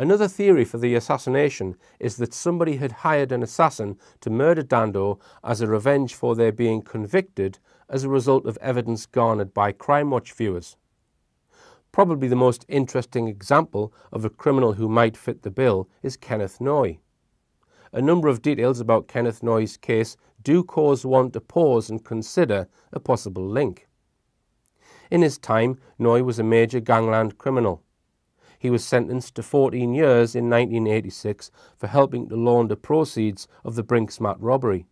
Another theory for the assassination is that somebody had hired an assassin to murder Dando as a revenge for their being convicted as a result of evidence garnered by Crime Watch viewers. Probably the most interesting example of a criminal who might fit the bill is Kenneth Noye. A number of details about Kenneth Noye's case do cause one to pause and consider a possible link. In his time, Noye was a major gangland criminal. He was sentenced to 14 years in 1986 for helping to launder proceeds of the Brinksmat robbery.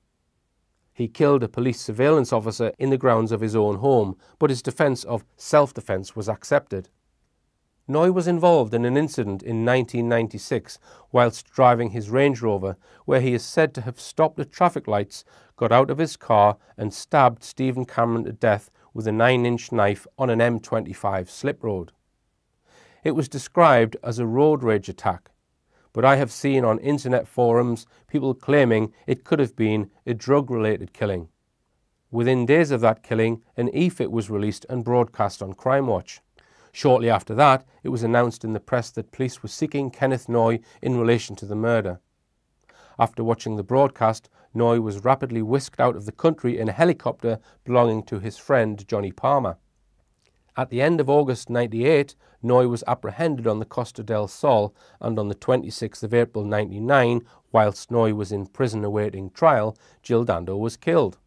He killed a police surveillance officer in the grounds of his own home, but his defence of self-defence was accepted. Noye was involved in an incident in 1996 whilst driving his Range Rover, where he is said to have stopped at traffic lights, got out of his car and stabbed Stephen Cameron to death with a 9-inch knife on an M25 slip road. It was described as a road rage attack, but I have seen on internet forums people claiming it could have been a drug-related killing. Within days of that killing, an e-fit was released and broadcast on Crime Watch. Shortly after that, it was announced in the press that police were seeking Kenneth Noye in relation to the murder. After watching the broadcast, Noye was rapidly whisked out of the country in a helicopter belonging to his friend Johnny Palmer. At the end of August 1998, Noye was apprehended on the Costa del Sol, and on the 26th of April 1999, whilst Noye was in prison awaiting trial, Jill Dando was killed.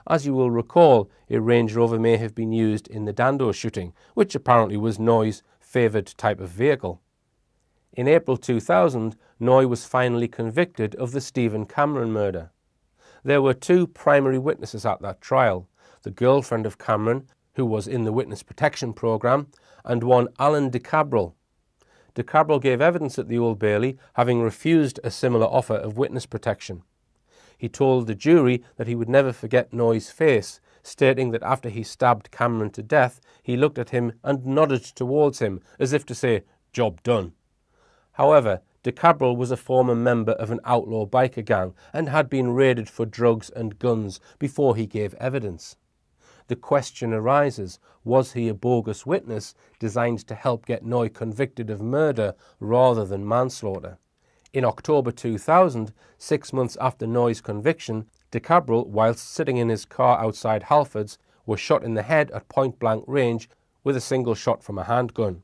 As you will recall, a Range Rover may have been used in the Dando shooting, which apparently was Noye's favoured type of vehicle. In April 2000, Noye was finally convicted of the Stephen Cameron murder. There were two primary witnesses at that trial: the girlfriend of Cameron, who was in the Witness Protection Programme, and one Alan de Cabral. De Cabral gave evidence at the Old Bailey, having refused a similar offer of witness protection. He told the jury that he would never forget Noye's face, stating that after he stabbed Cameron to death, he looked at him and nodded towards him, as if to say, "Job done." However, de Cabral was a former member of an outlaw biker gang and had been raided for drugs and guns before he gave evidence. The question arises, was he a bogus witness designed to help get Noye convicted of murder rather than manslaughter? In October 2000, 6 months after Noye's conviction, de Cabral, whilst sitting in his car outside Halfords, was shot in the head at point-blank range with a single shot from a handgun.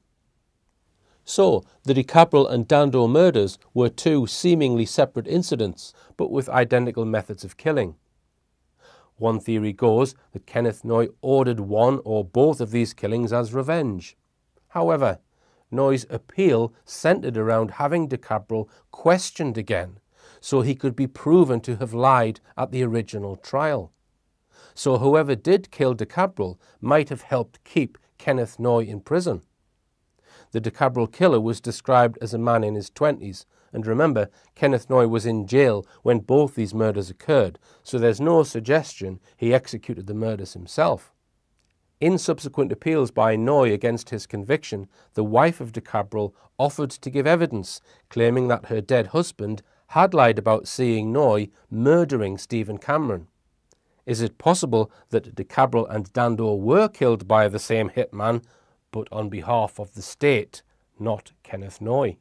So, the de Cabral and Dando murders were two seemingly separate incidents, but with identical methods of killing. One theory goes that Kenneth Noye ordered one or both of these killings as revenge. However, Noye's appeal centred around having de Cabral questioned again, so he could be proven to have lied at the original trial. So whoever did kill de Cabral might have helped keep Kenneth Noye in prison. The de Cabral killer was described as a man in his 20s, and remember, Kenneth Noye was in jail when both these murders occurred, so there's no suggestion he executed the murders himself. In subsequent appeals by Noye against his conviction, the wife of de Cabral offered to give evidence, claiming that her dead husband had lied about seeing Noye murdering Stephen Cameron. Is it possible that de Cabral and Dando were killed by the same hitman, but on behalf of the state, not Kenneth Noye?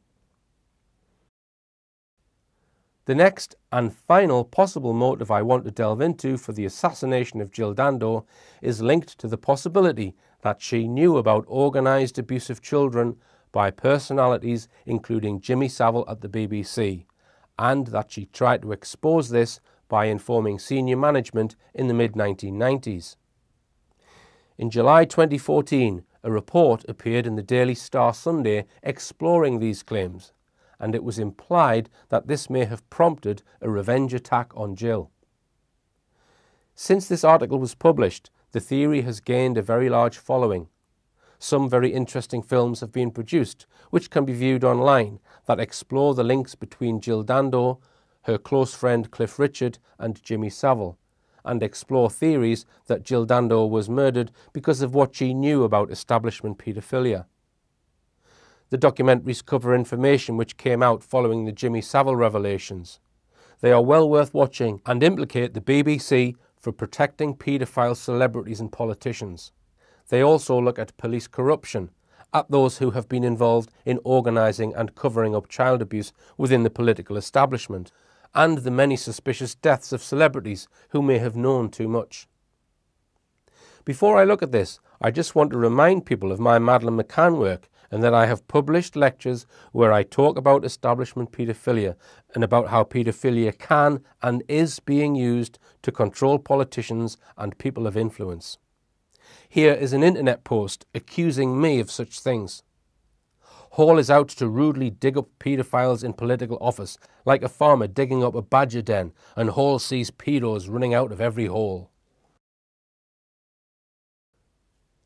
The next and final possible motive I want to delve into for the assassination of Jill Dando is linked to the possibility that she knew about organised abuse of children by personalities including Jimmy Savile at the BBC, and that she tried to expose this by informing senior management in the mid-1990s. In July 2014, a report appeared in the Daily Star Sunday exploring these claims, and it was implied that this may have prompted a revenge attack on Jill. Since this article was published, the theory has gained a very large following. Some very interesting films have been produced, which can be viewed online, that explore the links between Jill Dando, her close friend Cliff Richard, and Jimmy Savile, and explore theories that Jill Dando was murdered because of what she knew about establishment paedophilia. The documentaries cover information which came out following the Jimmy Savile revelations. They are well worth watching and implicate the BBC for protecting paedophile celebrities and politicians. They also look at police corruption at those who have been involved in organising and covering up child abuse within the political establishment, and the many suspicious deaths of celebrities who may have known too much. Before I look at this, I just want to remind people of my Madeleine McCann work, and that I have published lectures where I talk about establishment paedophilia and about how paedophilia can and is being used to control politicians and people of influence. Here is an internet post accusing me of such things. Hall is out to rudely dig up paedophiles in political office, like a farmer digging up a badger den, and Hall sees pedos running out of every hole.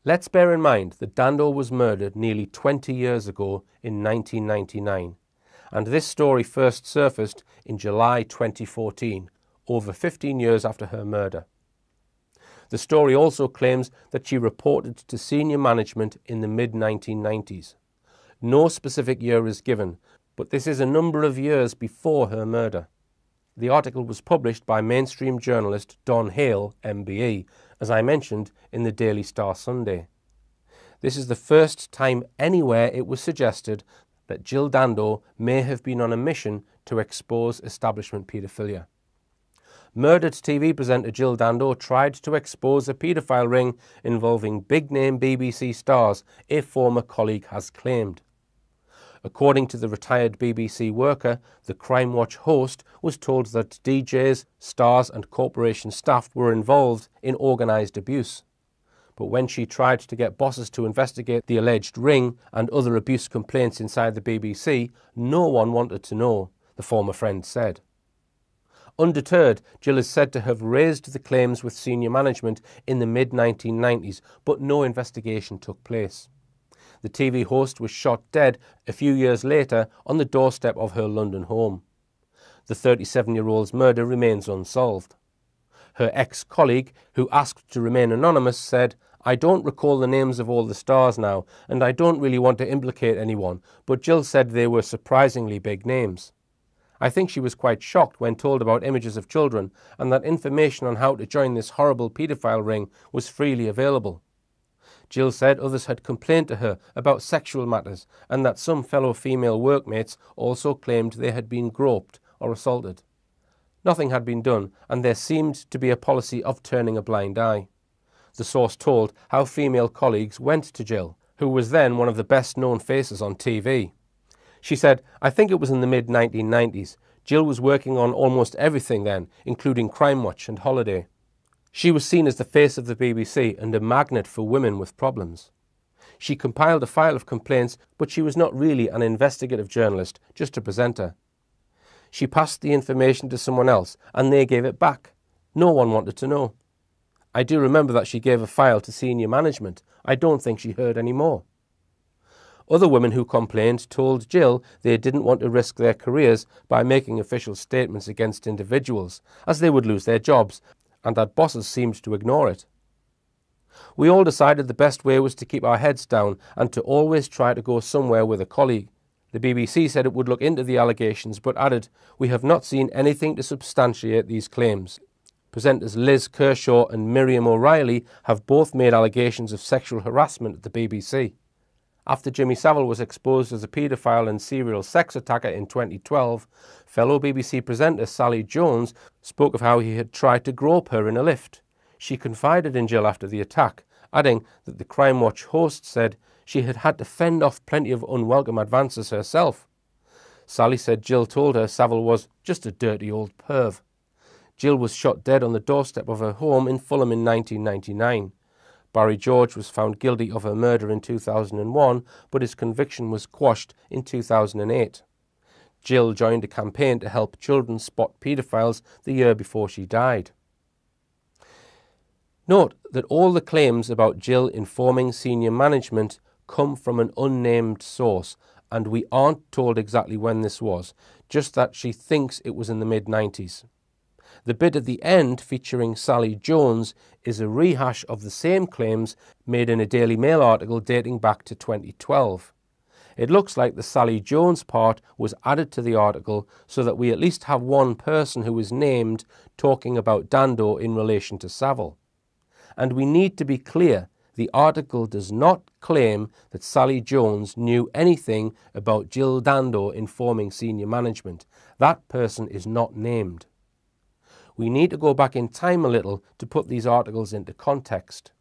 Let's bear in mind that Dando was murdered nearly 20 years ago in 1999, and this story first surfaced in July 2014, over 15 years after her murder. The story also claims that she reported to senior management in the mid-1990s. No specific year is given, but this is a number of years before her murder. The article was published by mainstream journalist Don Hale, MBE, as I mentioned in the Daily Star Sunday. This is the first time anywhere it was suggested that Jill Dando may have been on a mission to expose establishment paedophilia. Murdered TV presenter Jill Dando tried to expose a paedophile ring involving big-name BBC stars, a former colleague has claimed. According to the retired BBC worker, the Crime Watch host was told that DJs, stars and corporation staff were involved in organised abuse. But when she tried to get bosses to investigate the alleged ring and other abuse complaints inside the BBC, no one wanted to know, the former friend said. Undeterred, Jill is said to have raised the claims with senior management in the mid-1990s, but no investigation took place. The TV host was shot dead a few years later on the doorstep of her London home. The 37-year-old's murder remains unsolved. Her ex-colleague, who asked to remain anonymous, said, "I don't recall the names of all the stars now, and I don't really want to implicate anyone, but Jill said they were surprisingly big names. I think she was quite shocked when told about images of children and that information on how to join this horrible paedophile ring was freely available." Jill said others had complained to her about sexual matters and that some fellow female workmates also claimed they had been groped or assaulted. Nothing had been done, and there seemed to be a policy of turning a blind eye. The source told how female colleagues went to Jill, who was then one of the best-known faces on TV. She said, "I think it was in the mid-1990s. Jill was working on almost everything then, including Crime Watch and Holiday. She was seen as the face of the BBC and a magnet for women with problems. She compiled a file of complaints, but she was not really an investigative journalist, just a presenter. She passed the information to someone else, and they gave it back. No one wanted to know. I do remember that she gave a file to senior management. I don't think she heard any more." Other women who complained told Jill they didn't want to risk their careers by making official statements against individuals, as they would lose their jobs, and that bosses seemed to ignore it. "We all decided the best way was to keep our heads down and to always try to go somewhere with a colleague. The BBC said it would look into the allegations, but added, 'We have not seen anything to substantiate these claims.' Presenters Liz Kershaw and Miriam O'Reilly have both made allegations of sexual harassment at the BBC. After Jimmy Savile was exposed as a paedophile and serial sex attacker in 2012, fellow BBC presenter Sally Jones spoke of how he had tried to grope her in a lift. She confided in Jill after the attack, adding that the Crime Watch host said she had had to fend off plenty of unwelcome advances herself. Sally said Jill told her Savile was just a dirty old perv. Jill was shot dead on the doorstep of her home in Fulham in 1999. Barry George was found guilty of her murder in 2001, but his conviction was quashed in 2008. Jill joined a campaign to help children spot paedophiles the year before she died. Note that all the claims about Jill informing senior management come from an unnamed source, and we aren't told exactly when this was, just that she thinks it was in the mid-90s. The bit at the end featuring Sally Jones is a rehash of the same claims made in a Daily Mail article dating back to 2012. It looks like the Sally Jones part was added to the article so that we at least have one person who is named talking about Dando in relation to Savile. And we need to be clear, The article does not claim that Sally Jones knew anything about Jill Dando informing senior management. That person is not named. We need to go back in time a little to put these articles into context.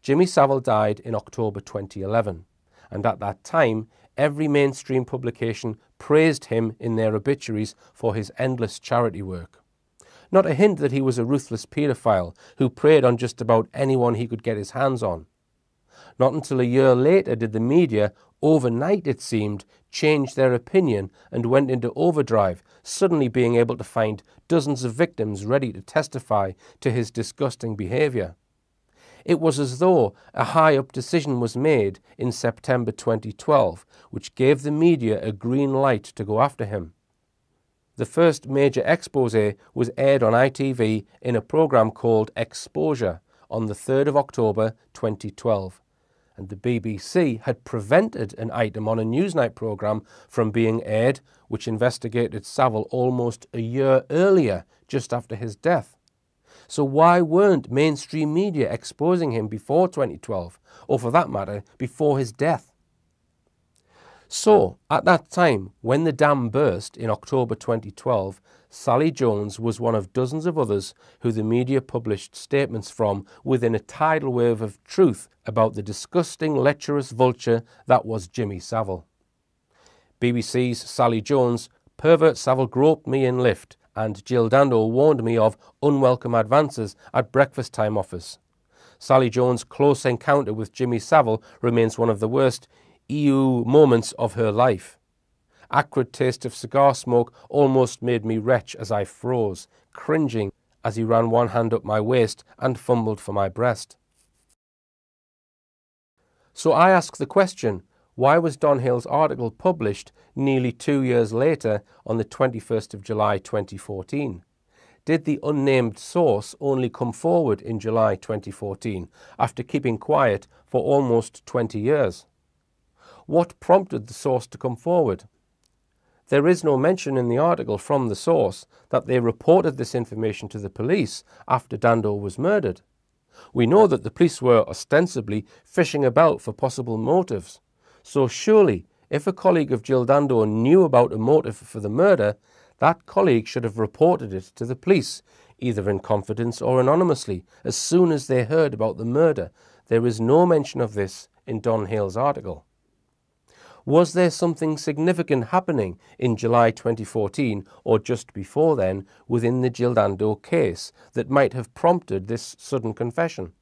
Jimmy Savile died in October 2011, and at that time, every mainstream publication praised him in their obituaries for his endless charity work. Not a hint that he was a ruthless paedophile who preyed on just about anyone he could get his hands on. Not until a year later did the media, overnight it seemed, change their opinion and went into overdrive, suddenly being able to find dozens of victims ready to testify to his disgusting behaviour. It was as though a high-up decision was made in September 2012, which gave the media a green light to go after him. The first major expose was aired on ITV in a programme called Exposure on the 3rd of October 2012, and the BBC had prevented an item on a Newsnight programme from being aired, which investigated Savile almost a year earlier, just after his death. So why weren't mainstream media exposing him before 2012, or for that matter, before his death? So, at that time, when the dam burst in October 2012, Sally Jones was one of dozens of others who the media published statements from within a tidal wave of truth about the disgusting, lecherous vulture that was Jimmy Savile. BBC's Sally Jones, "Pervert Savile groped me in lift," and Jill Dando warned me of unwelcome advances at breakfast time office. Sally Jones' close encounter with Jimmy Savile remains one of the worst EU moments of her life. Acrid taste of cigar smoke almost made me retch as I froze, cringing as he ran one hand up my waist and fumbled for my breast. So I ask the question, why was Don Hale's article published nearly 2 years later on the 21st of July 2014? Did the unnamed source only come forward in July 2014 after keeping quiet for almost 20 years? What prompted the source to come forward? There is no mention in the article from the source that they reported this information to the police after Dando was murdered. We know that the police were ostensibly fishing about for possible motives. So surely, if a colleague of Jill Dando knew about a motive for the murder, that colleague should have reported it to the police, either in confidence or anonymously, as soon as they heard about the murder. There is no mention of this in Don Hale's article. Was there something significant happening in July 2014 or just before then within the Jill Dando case that might have prompted this sudden confession?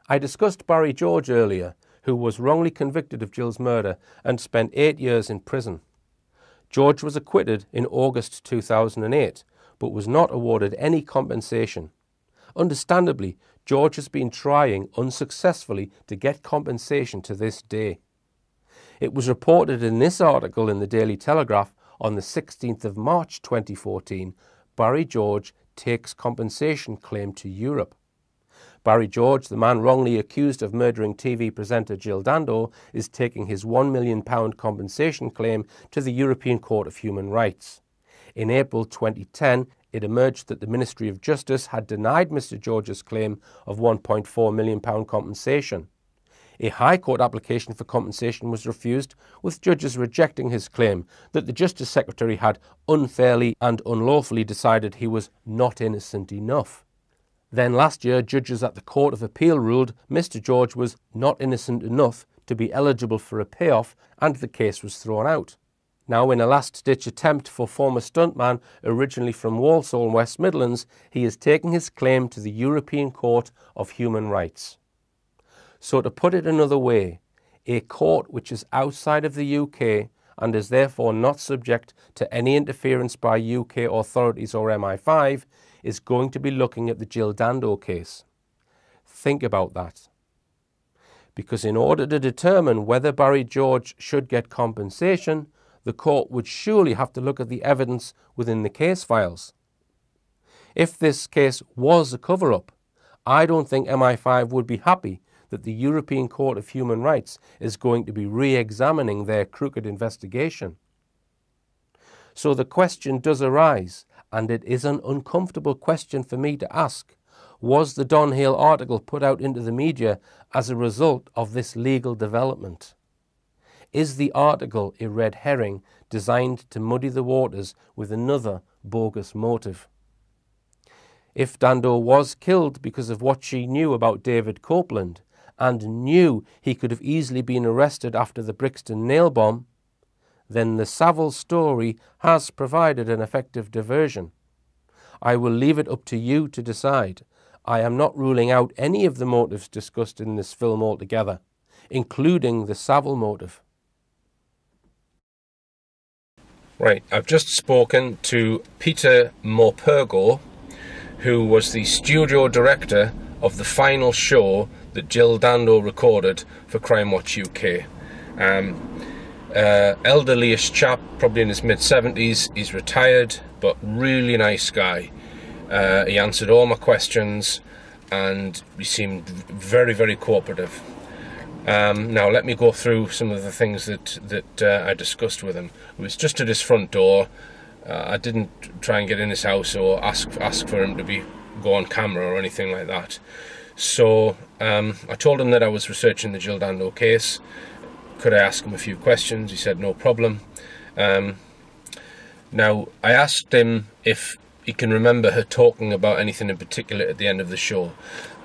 I discussed Barry George earlier, who was wrongly convicted of Jill's murder and spent 8 years in prison. George was acquitted in August 2008, but was not awarded any compensation. Understandably, George has been trying unsuccessfully to get compensation to this day. It was reported in this article in the Daily Telegraph on the 16th of March 2014, Barry George takes compensation claim to Europe. Barry George, the man wrongly accused of murdering TV presenter Jill Dando, is taking his £1 million compensation claim to the European Court of Human Rights. In April 2010, it emerged that the Ministry of Justice had denied Mr. George's claim of £1.4 million compensation. A High Court application for compensation was refused, with judges rejecting his claim that the Justice Secretary had unfairly and unlawfully decided he was not innocent enough. Then last year, judges at the Court of Appeal ruled Mr. George was not innocent enough to be eligible for a payoff, and the case was thrown out. Now, in a last-ditch attempt for former stuntman, originally from Walsall, West Midlands, he is taking his claim to the European Court of Human Rights. So to put it another way, a court which is outside of the UK and is therefore not subject to any interference by UK authorities or MI5 is going to be looking at the Jill Dando case. Think about that. Because in order to determine whether Barry George should get compensation, the court would surely have to look at the evidence within the case files. If this case was a cover-up, I don't think MI5 would be happy that the European Court of Human Rights is going to be re-examining their crooked investigation. So the question does arise, and it is an uncomfortable question for me to ask. Was the Don Hale article put out into the media as a result of this legal development? Is the article a red herring designed to muddy the waters with another bogus motive? If Dando was killed because of what she knew about David Copeland and knew he could have easily been arrested after the Brixton nail bomb, then the Savile story has provided an effective diversion. I will leave it up to you to decide. I am not ruling out any of the motives discussed in this film altogether, including the Savile motive. Right, I've just spoken to Peter Morpurgo, who was the studio director of the final show that Jill Dando recorded for Crime Watch UK. Elderly-ish chap, probably in his mid-70s. He's retired, but really nice guy. He answered all my questions and he seemed very, very cooperative. Now let me go through some of the things that I discussed with him. It was just at his front door. I didn't try and get in his house or ask for him to go on camera or anything like that. So I told him that I was researching the Jill Dando case. Could I ask him a few questions? He said no problem. Now I asked him if he can remember her talking about anything in particular at the end of the show.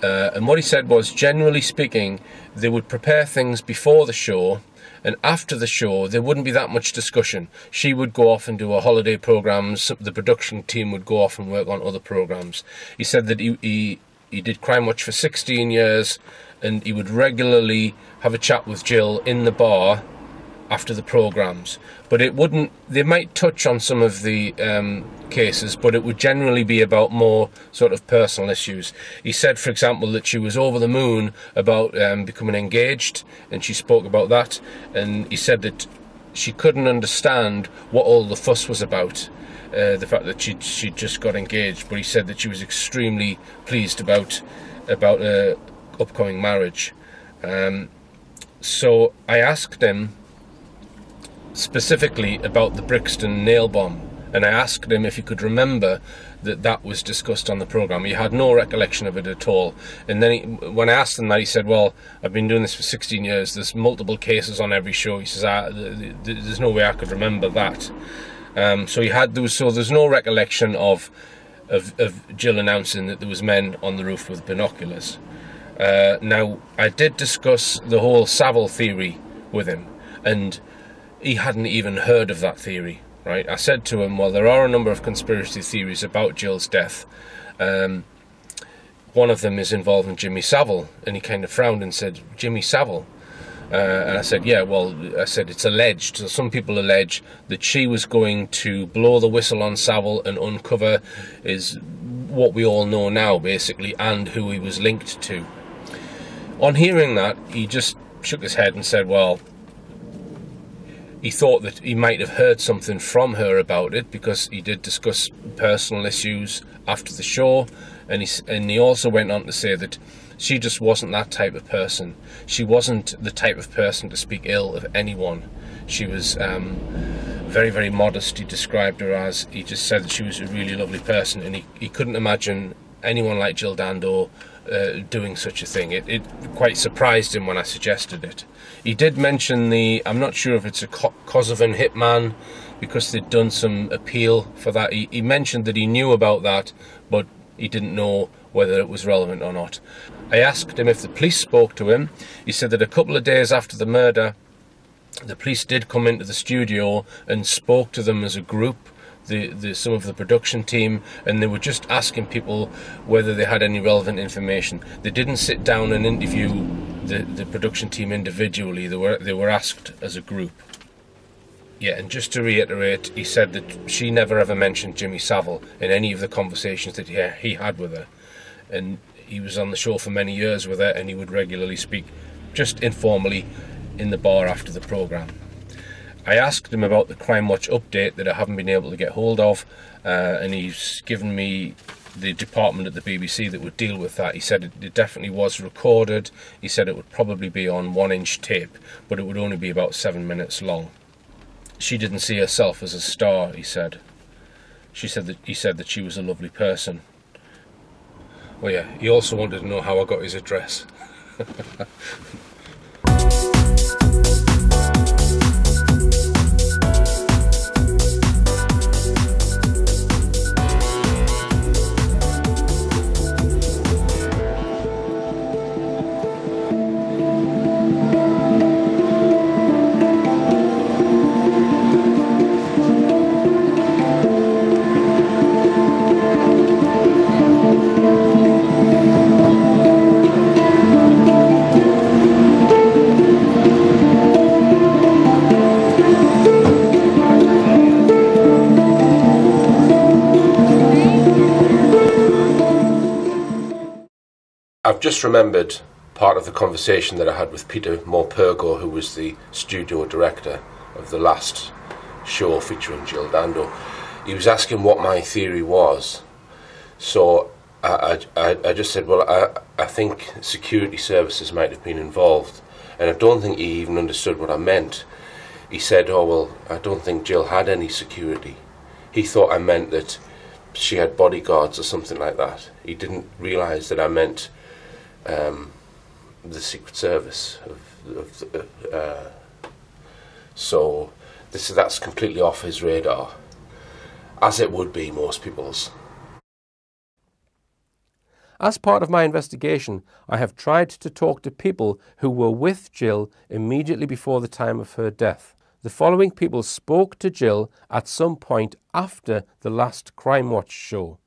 And what he said was, generally speaking, they would prepare things before the show, and after the show there wouldn't be that much discussion. She would go off and do her holiday programs, the production team would go off and work on other programs. He said that he did Crime Watch for 16 years, and he would regularly have a chat with Jill in the bar after the programs. But they might touch on some of the cases, but it would generally be about more sort of personal issues. He said, for example, that she was over the moon about becoming engaged, and she spoke about that, and he said that she couldn't understand what all the fuss was about, the fact that she just got engaged, but he said that she was extremely pleased about upcoming marriage. So I asked him specifically about the Brixton nail bomb, and I asked him if he could remember that was discussed on the programme. He had no recollection of it at all. And then when I asked him that, he said, well, I've been doing this for 16 years, there's multiple cases on every show. He says, there's no way I could remember that. So there's no recollection of Jill announcing that there was men on the roof with binoculars. Now, I did discuss the whole Savile theory with him, and he hadn't even heard of that theory, right? I said to him, well, there are a number of conspiracy theories about Jill's death. One of them is involving Jimmy Savile, and he kind of frowned and said, Jimmy Savile? And I said, yeah, well, it's alleged. So some people allege that she was going to blow the whistle on Savile and uncover is what we all know now, basically, and who he was linked to. On hearing that, he just shook his head and said, well, he thought that he might have heard something from her about it, because he did discuss personal issues after the show, and he also went on to say that she just wasn't that type of person. She wasn't the type of person to speak ill of anyone. She was very, very modest, he described her as. He just said that she was a really lovely person, and he couldn't imagine anyone like Jill Dando doing such a thing. It quite surprised him when I suggested it. He did mention I'm not sure if it's a Kosovan hitman, because they'd done some appeal for that. He mentioned that he knew about that, but he didn't know whether it was relevant or not. I asked him if the police spoke to him. He said that a couple of days after the murder, the police did come into the studio and spoke to them as a group, some of the production team, and they were just asking people whether they had any relevant information. They didn't sit down and interview the production team individually. They were asked as a group. Yeah, and just to reiterate, he said that she never ever mentioned Jimmy Savile in any of the conversations that he had with her. And he was on the show for many years with her, and he would regularly speak just informally in the bar after the programme. I asked him about the Crime Watch update that I haven't been able to get hold of, and he's given me the department at the BBC that would deal with that. He said it definitely was recorded. He said it would probably be on 1-inch tape, but it would only be about 7 minutes long. She didn't see herself as a star, he said. He said that she was a lovely person. Well, yeah, he also wanted to know how I got his address. I've just remembered part of the conversation that I had with Peter Morpurgo, who was the studio director of the last show featuring Jill Dando. He was asking what my theory was. So I just said, well, I think security services might have been involved. And I don't think he even understood what I meant. He said, oh, well, I don't think Jill had any security. He thought I meant that she had bodyguards or something like that. He didn't realise that I meant the Secret Service. So that's completely off his radar, as it would be most people's. As part of my investigation, I have tried to talk to people who were with Jill immediately before the time of her death. The following people spoke to Jill at some point after the last Crime Watch show.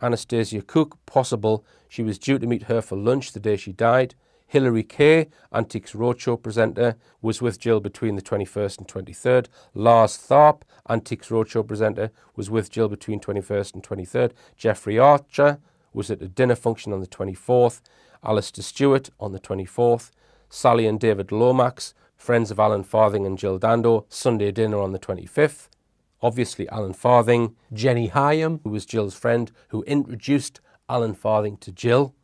Anastasia Cook, possible she was due to meet her for lunch the day she died. Hilary Kay, Antiques Roadshow presenter, was with Jill between the 21st and 23rd. Lars Tharp, Antiques Roadshow presenter, was with Jill between 21st and 23rd. Jeffrey Archer was at a dinner function on the 24th. Alistair Stewart on the 24th. Sally and David Lomax, friends of Alan Farthing and Jill Dando, Sunday dinner on the 25th. Obviously Alan Farthing. Jenny Hyam, who was Jill's friend, who introduced Alan Farthing to Jill.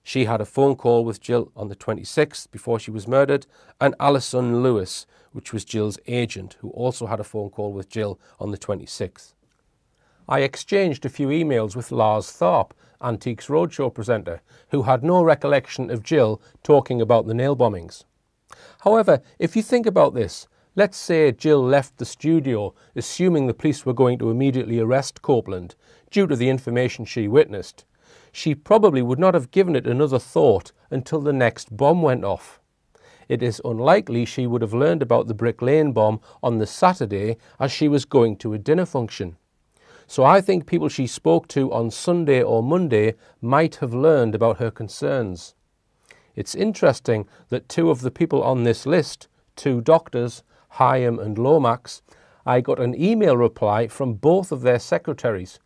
She had a phone call with Jill on the 26th before she was murdered. And Alison Lewis, which was Jill's agent, who also had a phone call with Jill on the 26th. I exchanged a few emails with Lars Tharp, Antiques Roadshow presenter, who had no recollection of Jill talking about the nail bombings. However, if you think about this, let's say Jill left the studio assuming the police were going to immediately arrest Copeland due to the information she witnessed. She probably would not have given it another thought until the next bomb went off. It is unlikely she would have learned about the Brick Lane bomb on the Saturday as she was going to a dinner function. So I think people she spoke to on Sunday or Monday might have learned about her concerns. It's interesting that two of the people on this list, two doctors, Hyam and Lomax, I got an email reply from both of their secretaries.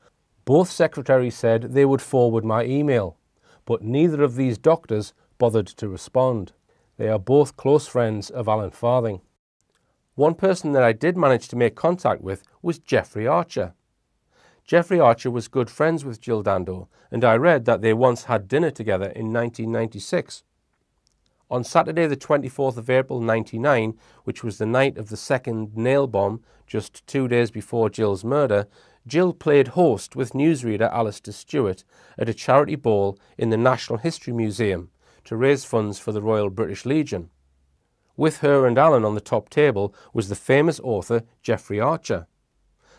Both secretaries said they would forward my email, but neither of these doctors bothered to respond. They are both close friends of Alan Farthing. One person that I did manage to make contact with was Jeffrey Archer. Jeffrey Archer was good friends with Jill Dando, and I read that they once had dinner together in 1996. On Saturday the 24th of April 1999, which was the night of the second nail bomb, just 2 days before Jill's murder, Jill played host with newsreader Alistair Stewart at a charity ball in the National History Museum to raise funds for the Royal British Legion. With her and Alan on the top table was the famous author Jeffrey Archer.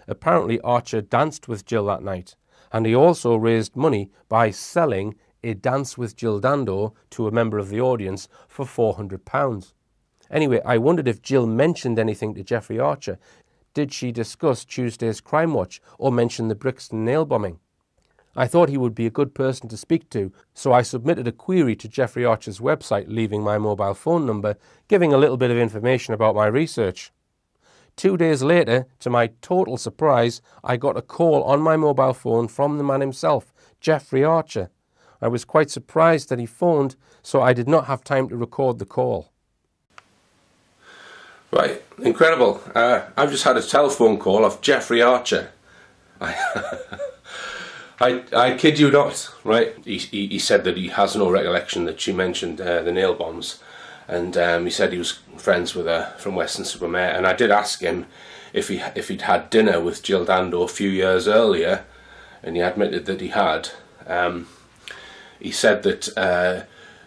Apparently Archer danced with Jill that night, and he also raised money by selling A Dance with Jill Dando to a member of the audience for £400. Anyway, I wondered if Jill mentioned anything to Jeffrey Archer. Did she discuss Tuesday's Crime Watch or mention the Brixton nail bombing? I thought he would be a good person to speak to, so I submitted a query to Jeffrey Archer's website, leaving my mobile phone number, giving a little bit of information about my research. 2 days later, to my total surprise, I got a call on my mobile phone from the man himself, Jeffrey Archer. I was quite surprised that he phoned, so I did not have time to record the call. Right, incredible. I've just had a telephone call of Jeffrey Archer. I kid you not, right? He said that he has no recollection that she mentioned the nail bombs, and he said he was friends with her from Weston-super-Mare, and I did ask him if he'd had dinner with Jill Dando a few years earlier, and he admitted that he had. he said that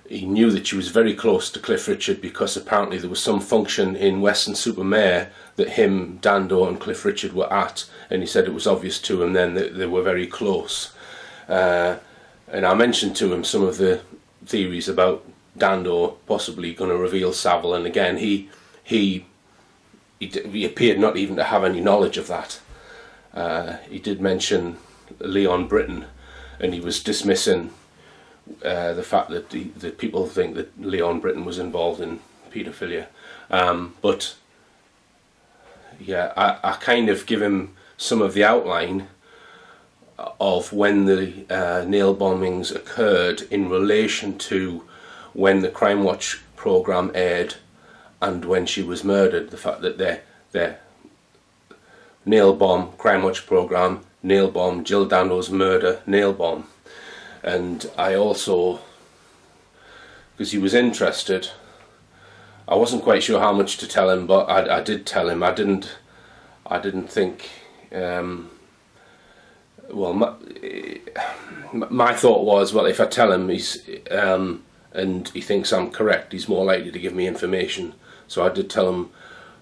he knew that she was very close to Cliff Richard because apparently there was some function in Weston-super-Mare that him, Dando and Cliff Richard were at, and he said it was obvious to him then that they were very close. And I mentioned to him some of the theories about Dando possibly going to reveal Savile, and again he appeared not even to have any knowledge of that. He did mention Leon Britton, and he was dismissing the fact that the people think that Leon Britton was involved in paedophilia. But yeah, I kind of give him some of the outline of when the nail bombings occurred in relation to when the Crime Watch programme aired and when she was murdered. The fact that their nail bomb, Crime Watch programme, nail bomb, Jill Dando's murder, nail bomb. And I also, because he was interested, I wasn't quite sure how much to tell him, but I did tell him. I didn't think, well, my thought was, well, if I tell him and he thinks I'm correct, he's more likely to give me information. So I did tell him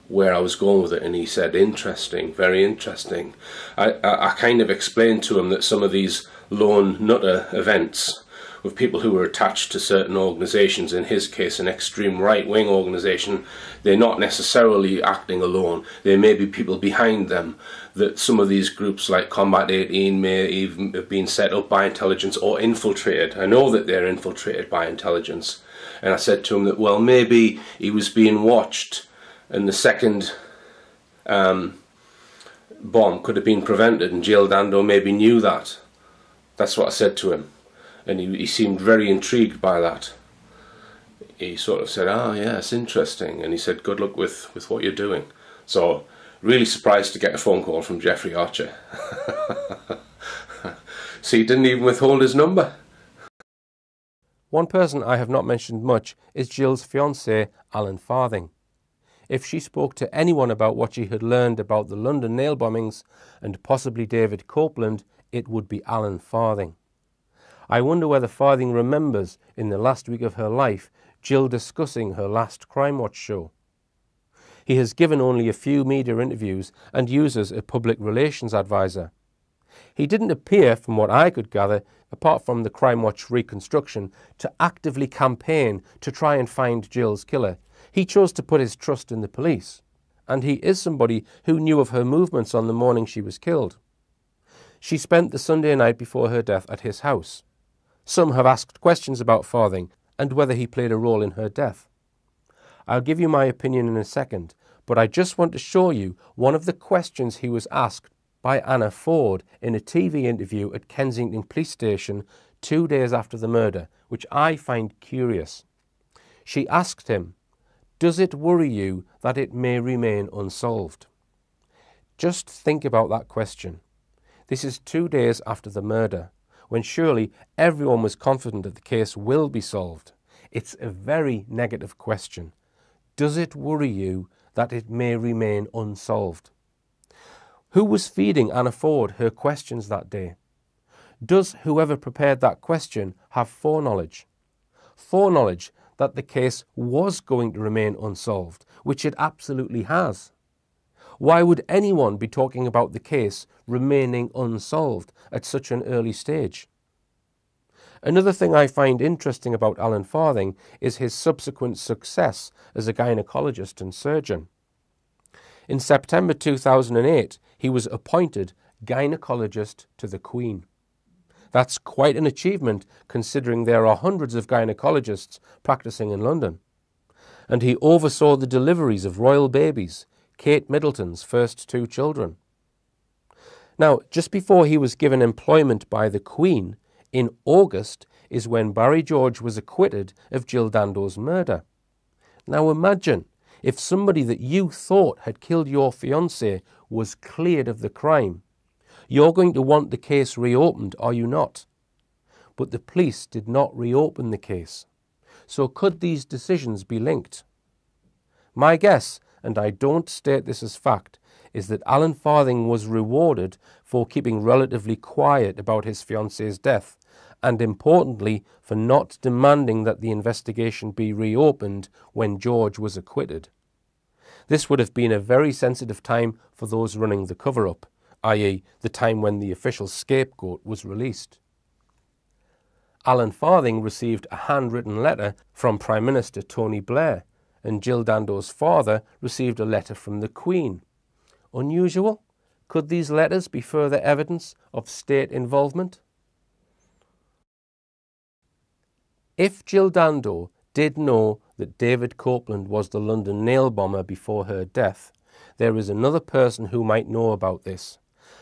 where I was going with it, and he said, interesting, very interesting. I kind of explained to him that some of these lone nutter events with people who were attached to certain organisations, in his case an extreme right-wing organisation, they're not necessarily acting alone. There may be people behind them, that some of these groups like Combat 18 may even have been set up by intelligence or infiltrated. I know that they're infiltrated by intelligence. And I said to him that, well, maybe he was being watched and the second bomb could have been prevented, and Jill Dando maybe knew that. That's what I said to him, and he seemed very intrigued by that. He sort of said, "Ah, yeah, it's interesting," and he said, "Good luck with what you're doing." So, really surprised to get a phone call from Jeffrey Archer. So he didn't even withhold his number. One person I have not mentioned much is Jill's fiancé, Alan Farthing. If she spoke to anyone about what she had learned about the London nail bombings and possibly David Copeland, it would be Alan Farthing. I wonder whether Farthing remembers, in the last week of her life, Jill discussing her last Crime Watch show. He has given only a few media interviews and uses a public relations advisor. He didn't appear, from what I could gather, apart from the Crime Watch reconstruction, to actively campaign to try and find Jill's killer. He chose to put his trust in the police, and he is somebody who knew of her movements on the morning she was killed. She spent the Sunday night before her death at his house. Some have asked questions about Farthing and whether he played a role in her death. I'll give you my opinion in a second, but I just want to show you one of the questions he was asked by Anna Ford in a TV interview at Kensington Police Station 2 days after the murder, which I find curious. She asked him, "Does it worry you that it may remain unsolved?" Just think about that question. This is 2 days after the murder, when surely everyone was confident that the case will be solved. It's a very negative question. Does it worry you that it may remain unsolved? Who was feeding Anna Ford her questions that day? Does whoever prepared that question have foreknowledge? Foreknowledge that the case was going to remain unsolved, which it absolutely has. Why would anyone be talking about the case remaining unsolved at such an early stage? Another thing I find interesting about Alan Farthing is his subsequent success as a gynecologist and surgeon. In September 2008, he was appointed gynecologist to the Queen. That's quite an achievement considering there are hundreds of gynecologists practicing in London. And he oversaw the deliveries of royal babies, Kate Middleton's first 2 children. Now, just before he was given employment by the Queen, in August, is when Barry George was acquitted of Jill Dando's murder. Now imagine if somebody that you thought had killed your fiancé was cleared of the crime. You're going to want the case reopened, are you not? But the police did not reopen the case. So could these decisions be linked? My guess, and I don't state this as fact, is that Alan Farthing was rewarded for keeping relatively quiet about his fiancé's death and importantly for not demanding that the investigation be reopened when George was acquitted. This would have been a very sensitive time for those running the cover-up, i.e. the time when the official scapegoat was released. Alan Farthing received a handwritten letter from Prime Minister Tony Blair, and Jill Dando's father received a letter from the Queen. Unusual? Could these letters be further evidence of state involvement? If Jill Dando did know that David Copeland was the London nail bomber before her death, there is another person who might know about this,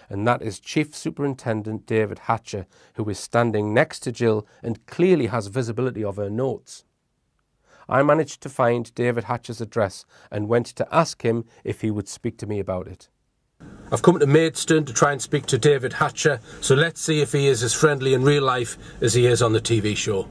and that is Chief Superintendent David Hatcher, who is standing next to Jill and clearly has visibility of her notes. I managed to find David Hatcher's address and went to ask him if he would speak to me about it. I've come to Maidstone to try and speak to David Hatcher, so let's see if he is as friendly in real life as he is on the TV show.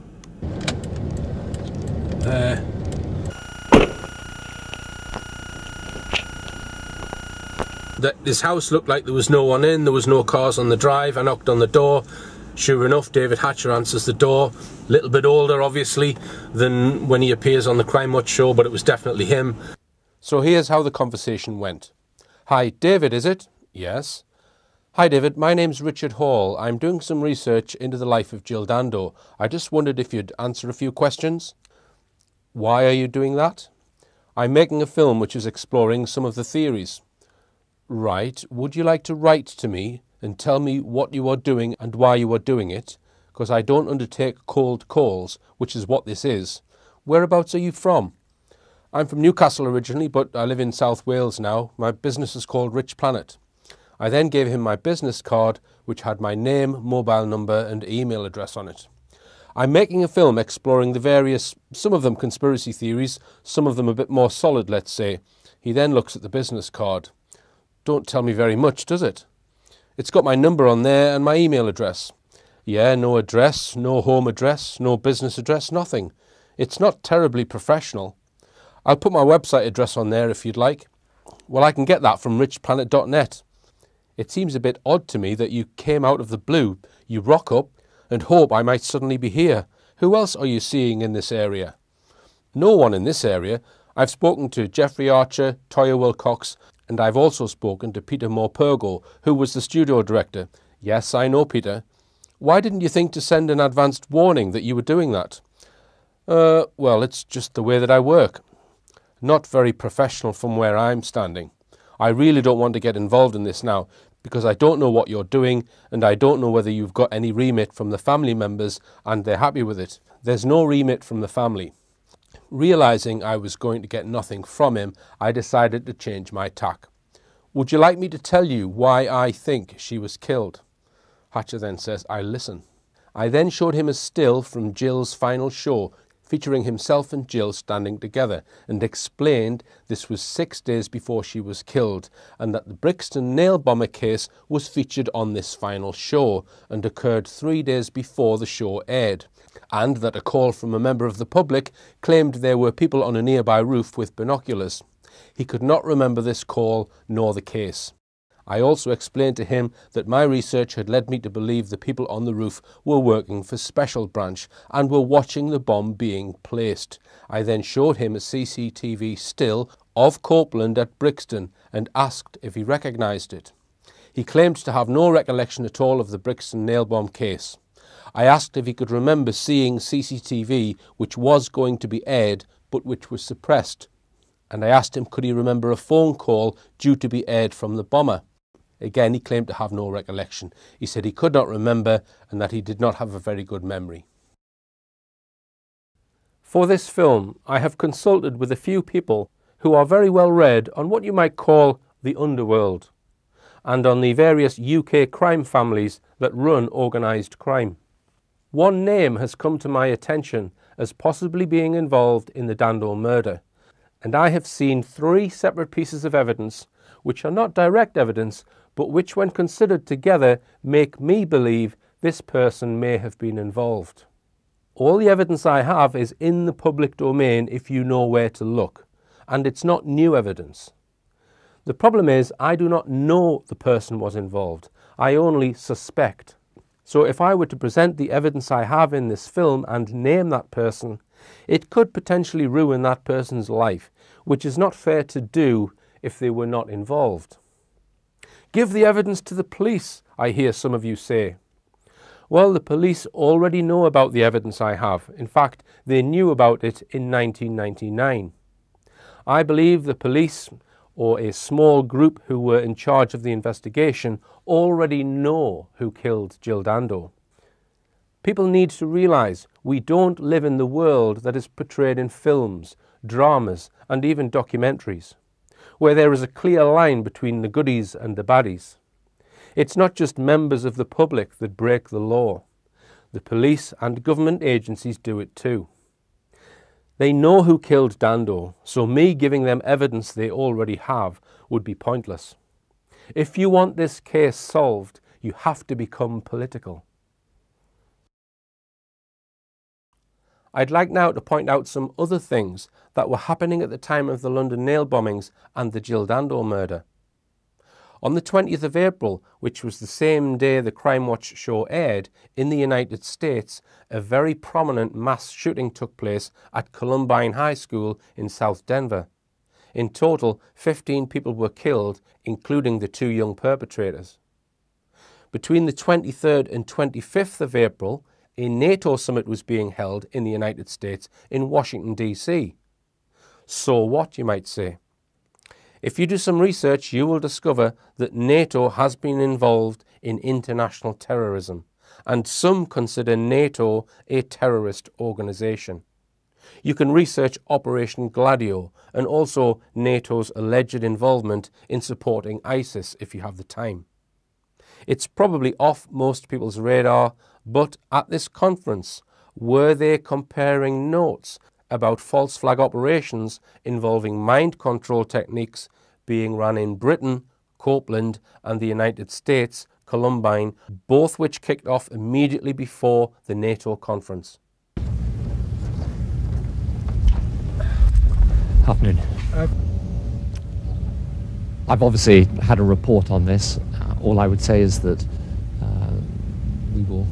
This house looked like there was no one in, there was no cars on the drive. I knocked on the door. Sure enough, David Hatcher answers the door. A little bit older, obviously, than when he appears on the Crime Watch show, but it was definitely him. So here's how the conversation went. Hi, David, is it? Yes. Hi, David. My name's Richard Hall. I'm doing some research into the life of Jill Dando. I just wondered if you'd answer a few questions. Why are you doing that? I'm making a film which is exploring some of the theories. Right. Would you like to write to me and tell me what you are doing and why you are doing it? Because I don't undertake cold calls, which is what this is. Whereabouts are you from? I'm from Newcastle originally, but I live in South Wales now. My business is called Rich Planet. I then gave him my business card, which had my name, mobile number and email address on it. I'm making a film exploring the various, some of them conspiracy theories, some of them a bit more solid, let's say. He then looks at the business card. Don't tell me very much, does it? It's got my number on there and my email address. Yeah, no address, no home address, no business address, nothing. It's not terribly professional. I'll put my website address on there if you'd like. Well, I can get that from richplanet.net. It seems a bit odd to me that you came out of the blue. You rock up and hope I might suddenly be here. Who else are you seeing in this area? No one in this area. I've spoken to Jeffrey Archer, Toya Wilcox, and I've also spoken to Peter Morpurgo, who was the studio director. Yes, I know Peter. Why didn't you think to send an advanced warning that you were doing that? Well, it's just the way that I work. Not very professional from where I'm standing. I really don't want to get involved in this now, because I don't know what you're doing, and I don't know whether you've got any remit from the family members, and they're happy with it. There's no remit from the family. Realising I was going to get nothing from him, I decided to change my tack. Would you like me to tell you why I think she was killed? Hatcher then says, I'll listen. I then showed him a still from Jill's final show, featuring himself and Jill standing together, and explained this was 6 days before she was killed, and that the Brixton nail bomber case was featured on this final show, and occurred 3 days before the show aired, and that a call from a member of the public claimed there were people on a nearby roof with binoculars. He could not remember this call nor the case. I also explained to him that my research had led me to believe the people on the roof were working for Special Branch and were watching the bomb being placed. I then showed him a CCTV still of Copeland at Brixton and asked if he recognised it. He claimed to have no recollection at all of the Brixton nail bomb case. I asked if he could remember seeing CCTV which was going to be aired but which was suppressed. And I asked him could he remember a phone call due to be aired from the bomber. Again, he claimed to have no recollection. He said he could not remember and that he did not have a very good memory. For this film, I have consulted with a few people who are very well read on what you might call the underworld and on the various UK crime families that run organised crime. One name has come to my attention as possibly being involved in the Dando murder, and I have seen 3 separate pieces of evidence which are not direct evidence, but which when considered together make me believe this person may have been involved. All the evidence I have is in the public domain if you know where to look, and it's not new evidence. The problem is I do not know the person was involved. I only suspect. So if I were to present the evidence I have in this film and name that person, it could potentially ruin that person's life, which is not fair to do if they were not involved. Give the evidence to the police, I hear some of you say. Well, the police already know about the evidence I have. In fact, they knew about it in 1999. I believe the police, or a small group who were in charge of the investigation, already know who killed Jill Dando. People need to realise we don't live in the world that is portrayed in films, dramas and even documentaries, where there is a clear line between the goodies and the baddies. It's not just members of the public that break the law. The police and government agencies do it too. They know who killed Dando, so me giving them evidence they already have would be pointless. If you want this case solved, you have to become political. I'd like now to point out some other things that were happening at the time of the London nail bombings and the Jill Dando murder. On the 20th of April, which was the same day the Crime Watch show aired, in the United States, a very prominent mass shooting took place at Columbine High School in South Denver. In total, 15 people were killed, including the 2 young perpetrators. Between the 23rd and 25th of April, a NATO summit was being held in the United States in Washington, D.C. So what, you might say? If you do some research, you will discover that NATO has been involved in international terrorism, and some consider NATO a terrorist organisation. You can research Operation Gladio and also NATO's alleged involvement in supporting ISIS if you have the time. It's probably off most people's radar, but at this conference, were they comparing notes about false flag operations involving mind control techniques being run in Britain, Copeland, and the United States, Columbine, both which kicked off immediately before the NATO conference? Afternoon. I've obviously had a report on this. All I would say is that we will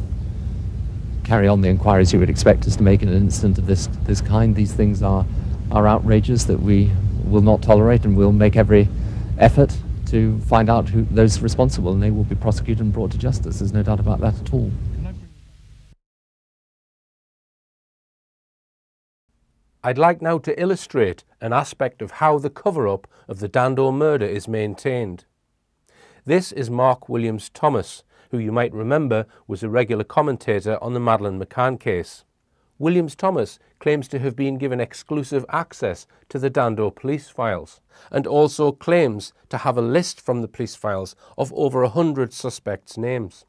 carry on the inquiries you would expect us to make in an incident of this kind. These things are outrageous that we will not tolerate, and we'll make every effort to find out who those responsible, and they will be prosecuted and brought to justice. There's no doubt about that at all. I'd like now to illustrate an aspect of how the cover-up of the Dando murder is maintained. This is Mark Williams Thomas, who you might remember was a regular commentator on the Madeleine McCann case. Williams Thomas claims to have been given exclusive access to the Dando police files, and also claims to have a list from the police files of over 100 suspects' names.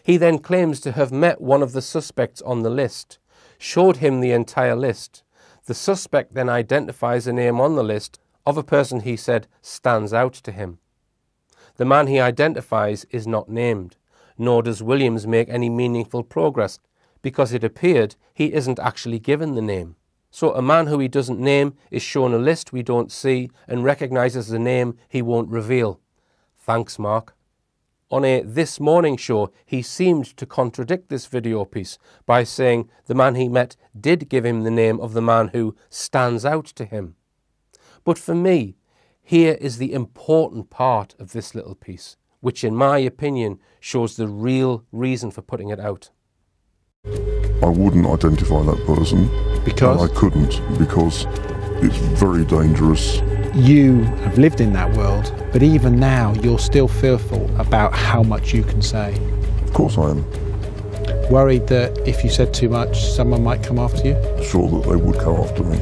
He then claims to have met one of the suspects on the list, showed him the entire list. The suspect then identifies a name on the list of a person he said stands out to him. The man he identifies is not named, nor does Williams make any meaningful progress, because it appeared he isn't actually given the name. So a man who he doesn't name is shown a list we don't see and recognises the name he won't reveal. Thanks, Mark. On a This Morning show, he seemed to contradict this video piece by saying the man he met did give him the name of the man who stands out to him. But for me, here is the important part of this little piece, which in my opinion shows the real reason for putting it out. I wouldn't identify that person. Because? I couldn't, because it's very dangerous. You have lived in that world, but even now you're still fearful about how much you can say. Of course I am. Worried that if you said too much, someone might come after you? Sure that they would come after me.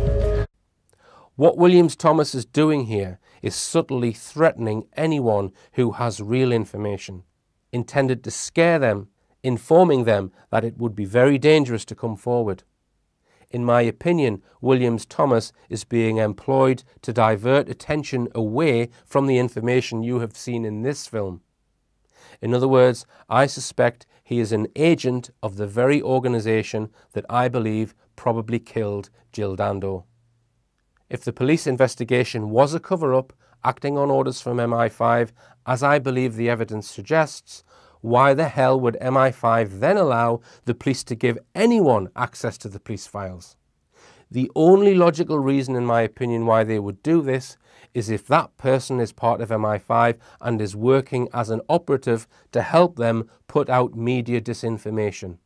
What Williams Thomas is doing here is subtly threatening anyone who has real information, intended to scare them, informing them that it would be very dangerous to come forward. In my opinion, Williams Thomas is being employed to divert attention away from the information you have seen in this film. In other words, I suspect he is an agent of the very organisation that I believe probably killed Jill Dando. If the police investigation was a cover-up, acting on orders from MI5, as I believe the evidence suggests, why the hell would MI5 then allow the police to give anyone access to the police files? The only logical reason, in my opinion, why they would do this is if that person is part of MI5 and is working as an operative to help them put out media disinformation.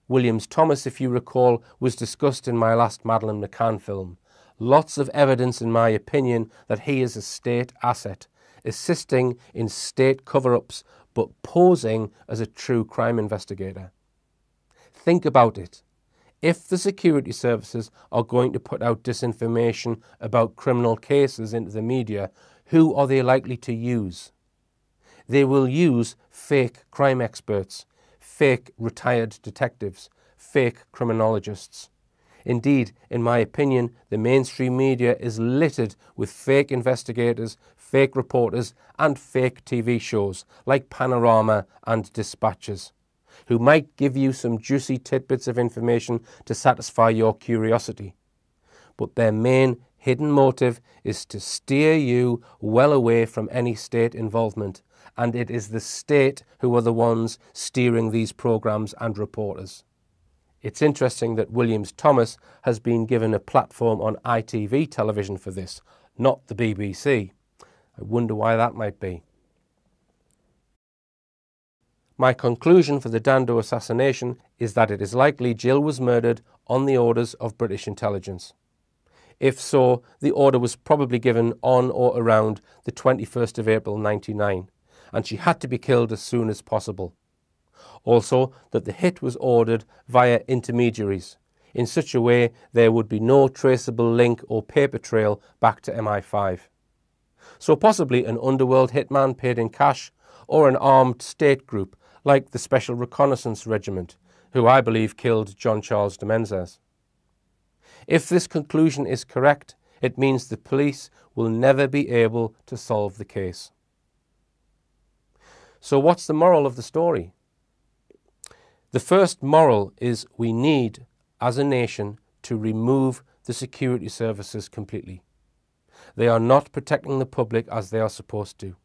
Williams Thomas, if you recall, was discussed in my last Madeleine McCann film. Lots of evidence, in my opinion, that he is a state asset, assisting in state cover-ups, but posing as a true crime investigator. Think about it. If the security services are going to put out disinformation about criminal cases into the media, who are they likely to use? They will use fake crime experts, fake retired detectives, fake criminologists. Indeed, in my opinion, the mainstream media is littered with fake investigators, fake reporters, and fake TV shows like Panorama and Dispatches, who might give you some juicy tidbits of information to satisfy your curiosity. But their main hidden motive is to steer you well away from any state involvement, and it is the state who are the ones steering these programs and reporters. It's interesting that Williams Thomas has been given a platform on ITV television for this, not the BBC. I wonder why that might be. My conclusion for the Dando assassination is that it is likely Jill was murdered on the orders of British intelligence. If so, the order was probably given on or around the 21st of April 1999, and she had to be killed as soon as possible. Also, that the hit was ordered via intermediaries, in such a way there would be no traceable link or paper trail back to MI5. So possibly an underworld hitman paid in cash, or an armed state group like the Special Reconnaissance Regiment, who I believe killed John Charles de Menezes. If this conclusion is correct, it means the police will never be able to solve the case. So what's the moral of the story? The first moral is we need, as a nation, to remove the security services completely. They are not protecting the public as they are supposed to.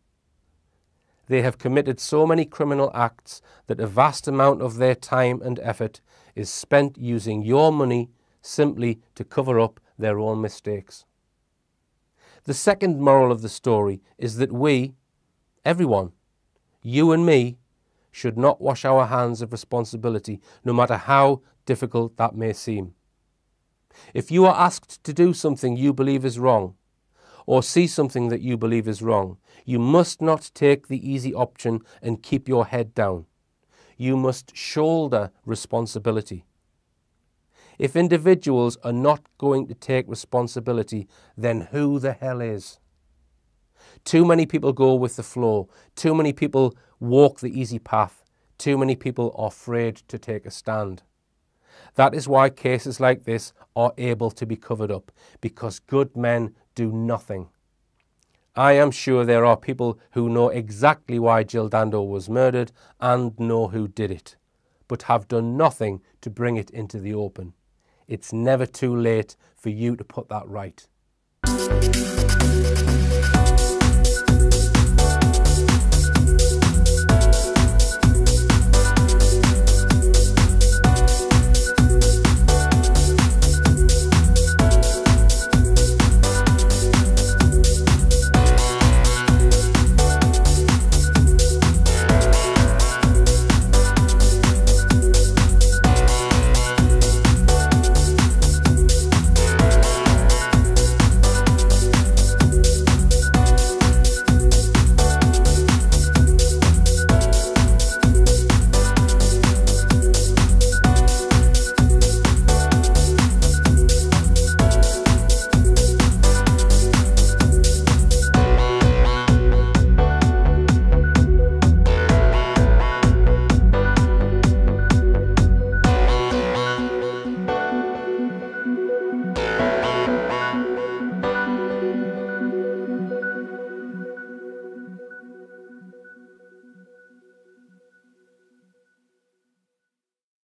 They have committed so many criminal acts that a vast amount of their time and effort is spent using your money simply to cover up their own mistakes. The second moral of the story is that we, everyone, you and me, should not wash our hands of responsibility, no matter how difficult that may seem. If you are asked to do something you believe is wrong, or see something that you believe is wrong, you must not take the easy option and keep your head down. You must shoulder responsibility. If individuals are not going to take responsibility, then who the hell is? Too many people go with the flow. Too many people walk the easy path. Too many people are afraid to take a stand. That is why cases like this are able to be covered up, because good men do nothing. I am sure there are people who know exactly why Jill Dando was murdered and know who did it, but have done nothing to bring it into the open. It's never too late for you to put that right.